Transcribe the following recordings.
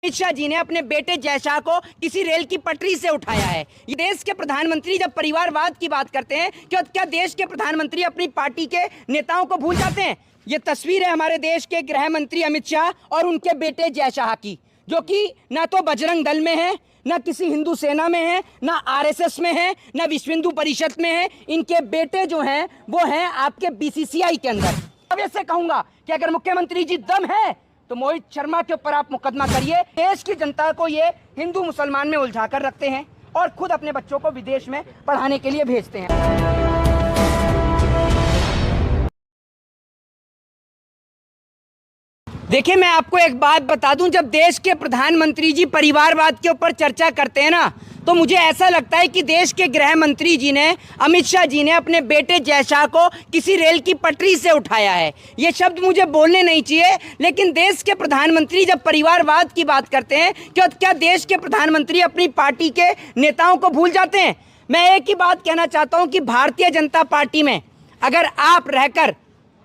अमित शाह जी ने अपने बेटे जय शाह को किसी रेल की पटरी से उठाया है। ये देश के प्रधानमंत्री जब परिवारवाद की बात करते हैं, क्या देश के प्रधानमंत्री अपनी पार्टी के नेताओं को भूल जाते हैं? ये तस्वीर है हमारे देश के गृह मंत्री अमित शाह और उनके बेटे जय शाह की, जो कि ना तो बजरंग दल में है, ना किसी हिंदू सेना में है, ना आरएसएस में है, ना विश्व हिंदू परिषद में है। इनके बेटे जो हैं वो हैं आपके बीसीसीआई के अंदर। अब ऐसे कहूंगा कि अगर मुख्यमंत्री जी दम है तो मोहित शर्मा के ऊपर आप मुकदमा करिए। देश की जनता को ये हिंदू मुसलमान में उलझा कर रखते हैं और खुद अपने बच्चों को विदेश में पढ़ाने के लिए भेजते हैं। देखिए, मैं आपको एक बात बता दूं, जब देश के प्रधानमंत्री जी परिवारवाद के ऊपर चर्चा करते हैं ना, तो मुझे ऐसा लगता है कि देश के गृह मंत्री जी ने, अमित शाह जी ने अपने बेटे जय शाह को किसी रेल की पटरी से उठाया है। ये शब्द मुझे बोलने नहीं चाहिए, लेकिन देश के प्रधानमंत्री जब परिवारवाद की बात करते हैं, क्या देश के प्रधानमंत्री अपनी पार्टी के नेताओं को भूल जाते हैं? मैं एक ही बात कहना चाहता हूँ कि भारतीय जनता पार्टी में अगर आप रहकर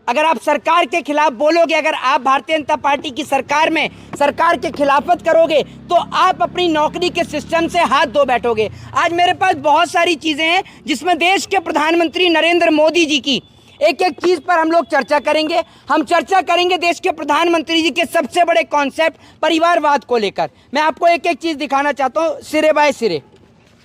अगर आप सरकार के खिलाफ बोलोगे, अगर आप भारतीय जनता पार्टी की सरकार में सरकार के खिलाफत करोगे, तो आप अपनी नौकरी के सिस्टम से हाथ धो बैठोगे। आज मेरे पास बहुत सारी चीज़ें हैं जिसमें देश के प्रधानमंत्री नरेंद्र मोदी जी की एक एक चीज़ पर हम लोग चर्चा करेंगे। हम चर्चा करेंगे देश के प्रधानमंत्री जी के सबसे बड़े कॉन्सेप्ट परिवारवाद को लेकर। मैं आपको एक एक चीज़ दिखाना चाहता हूँ सिरे बाय सिरे।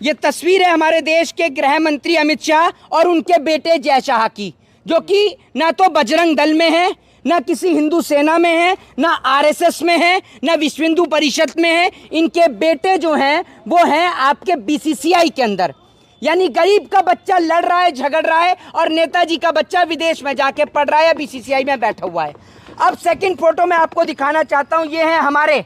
ये तस्वीर है हमारे देश के गृह मंत्री अमित शाह और उनके बेटे जय शाह की, जो कि ना तो बजरंग दल में है, ना किसी हिंदू सेना में है, ना आरएसएस में है, ना विश्व हिंदू परिषद में है। इनके बेटे जो हैं वो हैं आपके बीसीसीआई के अंदर। यानी गरीब का बच्चा लड़ रहा है, झगड़ रहा है, और नेताजी का बच्चा विदेश में जाके पढ़ रहा है, बीसीसीआई में बैठा हुआ है। अब सेकंड फोटो में आपको दिखाना चाहता हूँ, ये है हमारे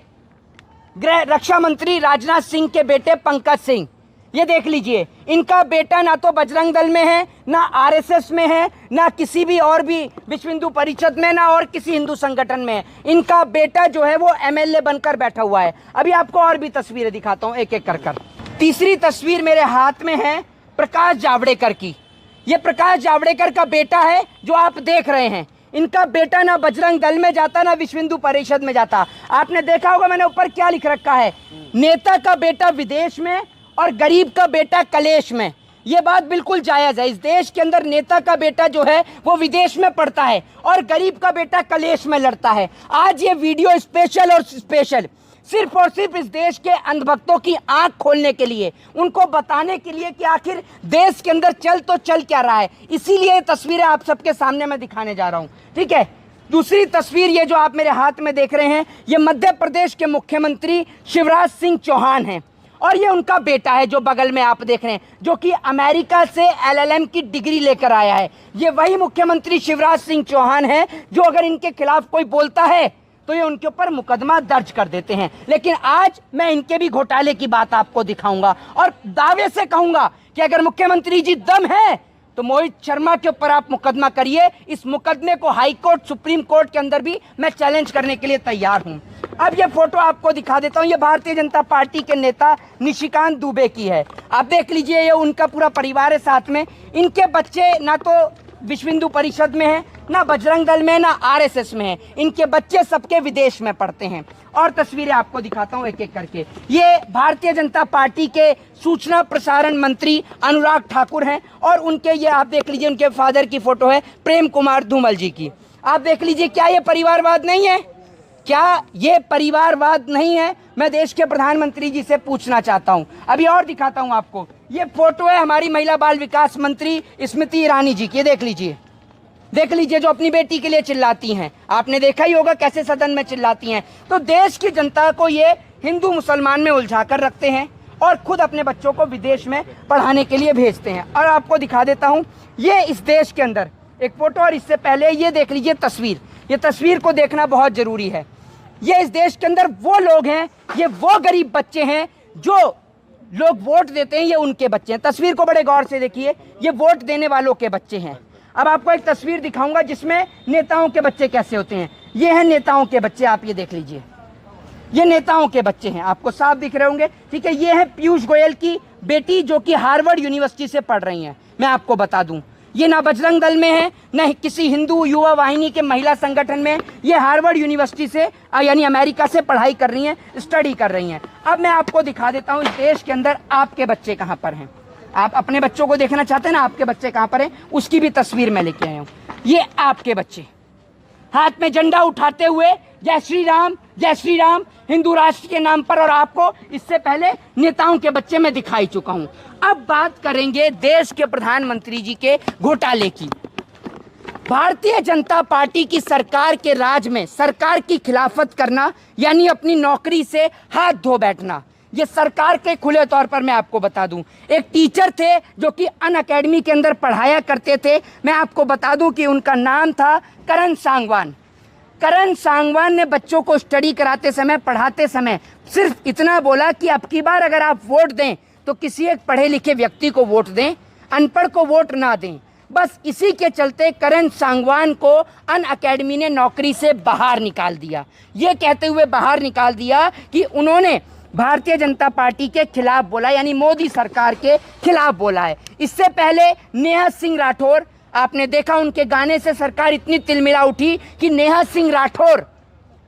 रक्षा मंत्री राजनाथ सिंह के बेटे पंकज सिंह। ये देख लीजिए, इनका बेटा ना तो बजरंग दल में है, ना आरएसएस में है, ना किसी भी और भी विश्व हिंदू परिषद में, ना और किसी हिंदू संगठन में है। इनका बेटा जो है वो एमएलए बनकर बैठा हुआ है। अभी आपको और भी तस्वीरें दिखाता हूँ एक एक कर। तीसरी तस्वीर मेरे हाथ में है प्रकाश जावड़ेकर की। ये प्रकाश जावड़ेकर का बेटा है जो आप देख रहे हैं। इनका बेटा ना बजरंग दल में जाता, ना विश्व हिंदू परिषद में जाता। आपने देखा होगा मैंने ऊपर क्या लिख रखा है, नेता का बेटा विदेश में और गरीब का बेटा कलेश में। ये बात बिल्कुल जायज़ है। इस देश के अंदर नेता का बेटा जो है वो विदेश में पढ़ता है और गरीब का बेटा कलेश में लड़ता है। आज ये वीडियो स्पेशल और स्पेशल सिर्फ और सिर्फ इस देश के अंधभक्तों की आंख खोलने के लिए, उनको बताने के लिए कि आखिर देश के अंदर चल क्या रहा है। इसीलिए ये तस्वीरें आप सबके सामने मैं दिखाने जा रहा हूँ, ठीक है। दूसरी तस्वीर ये जो आप मेरे हाथ में देख रहे हैं, ये मध्य प्रदेश के मुख्यमंत्री शिवराज सिंह चौहान हैं, और ये उनका बेटा है जो बगल में आप देख रहे हैं, जो कि अमेरिका से एलएलएम की डिग्री लेकर आया है। ये वही मुख्यमंत्री शिवराज सिंह चौहान है जो अगर इनके खिलाफ कोई बोलता है तो ये उनके ऊपर मुकदमा दर्ज कर देते हैं। लेकिन आज मैं इनके भी घोटाले की बात आपको दिखाऊंगा और दावे से कहूंगा कि अगर मुख्यमंत्री जी दम है तो मोहित शर्मा के ऊपर आप मुकदमा करिए। इस मुकदमे को हाई कोर्ट, सुप्रीम कोर्ट के अंदर भी मैं चैलेंज करने के लिए तैयार हूं। अब ये फोटो आपको दिखा देता हूं, ये भारतीय जनता पार्टी के नेता निशिकांत दुबे की है। आप देख लीजिए, ये उनका पूरा परिवार है साथ में। इनके बच्चे ना तो विश्व हिंदू परिषद में है, ना बजरंग दल में, ना आरएसएस में है। इनके बच्चे सबके विदेश में पढ़ते हैं। और तस्वीरें आपको दिखाता हूं एक एक करके। ये भारतीय जनता पार्टी के सूचना प्रसारण मंत्री अनुराग ठाकुर हैं, और उनके ये आप देख लीजिए, उनके फादर की फोटो है प्रेम कुमार धूमल जी की। आप देख लीजिए, क्या ये परिवारवाद नहीं है? क्या ये परिवारवाद नहीं है? मैं देश के प्रधानमंत्री जी से पूछना चाहता हूं। अभी और दिखाता हूं आपको। ये फोटो है हमारी महिला बाल विकास मंत्री स्मृति ईरानी जी की। देख लीजिए जो अपनी बेटी के लिए चिल्लाती हैं। आपने देखा ही होगा कैसे सदन में चिल्लाती हैं। तो देश की जनता को ये हिंदू मुसलमान में उलझा कर रखते हैं और खुद अपने बच्चों को विदेश में पढ़ाने के लिए भेजते हैं। और आपको दिखा देता हूँ ये इस देश के अंदर एक फोटो, और इससे पहले ये देख लीजिए तस्वीर। ये तस्वीर को देखना बहुत ज़रूरी है। ये इस देश के अंदर वो लोग हैं, ये वो गरीब बच्चे हैं जो लोग वोट देते हैं, ये उनके बच्चे हैं। तस्वीर को बड़े गौर से देखिए, ये वोट देने वालों के बच्चे हैं। अब आपको एक तस्वीर दिखाऊंगा जिसमें नेताओं के बच्चे कैसे होते हैं। ये हैं नेताओं के बच्चे, आप ये देख लीजिए, ये नेताओं के बच्चे हैं, आपको साफ दिख रहे होंगे, ठीक है। ये है पीयूष गोयल की बेटी जो कि हार्वर्ड यूनिवर्सिटी से पढ़ रही हैं। मैं आपको बता दूं, ये ना बजरंग दल में है, न किसी हिंदू युवा वाहिनी के महिला संगठन में। ये हार्वर्ड यूनिवर्सिटी से यानी अमेरिका से पढ़ाई कर रही हैं, स्टडी कर रही हैं। अब मैं आपको दिखा देता हूँ इस देश के अंदर आपके बच्चे कहाँ पर हैं। आप अपने बच्चों को देखना चाहते हैं ना, आपके बच्चे कहाँ पर हैं, उसकी भी तस्वीर मैं लेके आया हूँ। ये आपके बच्चे हाथ में झंडा उठाते हुए जय श्री राम हिंदू राष्ट्र के नाम पर, और आपको इससे पहले नेताओं के बच्चे मैं दिखाई चुका हूं। अब बात करेंगे देश के प्रधानमंत्री जी के घोटाले की। भारतीय जनता पार्टी की सरकार के राज में सरकार की खिलाफत करना यानी अपनी नौकरी से हाथ धो बैठना, ये सरकार के खुले तौर पर मैं आपको बता दूं। एक टीचर थे जो कि अनअकैडमी के अंदर पढ़ाया करते थे, मैं आपको बता दूं कि उनका नाम था करण सांगवान। करण सांगवान ने बच्चों को स्टडी कराते समय, पढ़ाते समय सिर्फ इतना बोला कि अब की बार अगर आप वोट दें तो किसी एक पढ़े लिखे व्यक्ति को वोट दें, अनपढ़ को वोट ना दें। बस इसी के चलते करण सांगवान को अनअकैडमी ने नौकरी से बाहर निकाल दिया। ये कहते हुए बाहर निकाल दिया कि उन्होंने भारतीय जनता पार्टी के खिलाफ बोला, यानी मोदी सरकार के खिलाफ बोला है। इससे पहले नेहा सिंह राठौर, आपने देखा उनके गाने से सरकार इतनी तिलमिला उठी कि नेहा सिंह राठौर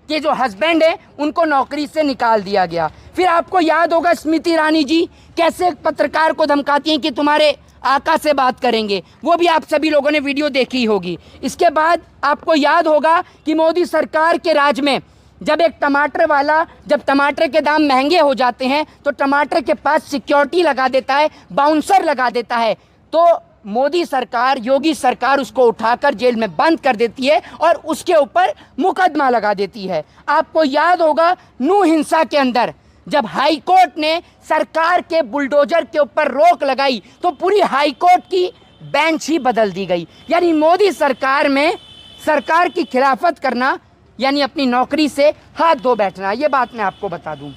के जो हस्बैंड है उनको नौकरी से निकाल दिया गया। फिर आपको याद होगा स्मृति ईरानी जी कैसे एक पत्रकार को धमकाती हैं कि तुम्हारे आका से बात करेंगे, वो भी आप सभी लोगों ने वीडियो देखी होगी। इसके बाद आपको याद होगा कि मोदी सरकार के राज में जब एक टमाटर वाला, जब टमाटर के दाम महंगे हो जाते हैं तो टमाटर के पास सिक्योरिटी लगा देता है, बाउंसर लगा देता है, तो मोदी सरकार, योगी सरकार उसको उठाकर जेल में बंद कर देती है और उसके ऊपर मुकदमा लगा देती है। आपको याद होगा नूह हिंसा के अंदर जब हाई कोर्ट ने सरकार के बुलडोजर के ऊपर रोक लगाई तो पूरी हाई कोर्ट की बेंच ही बदल दी गई। यानी मोदी सरकार में सरकार की खिलाफत करना यानी अपनी नौकरी से हाथ धो बैठना, ये बात मैं आपको बता दूं।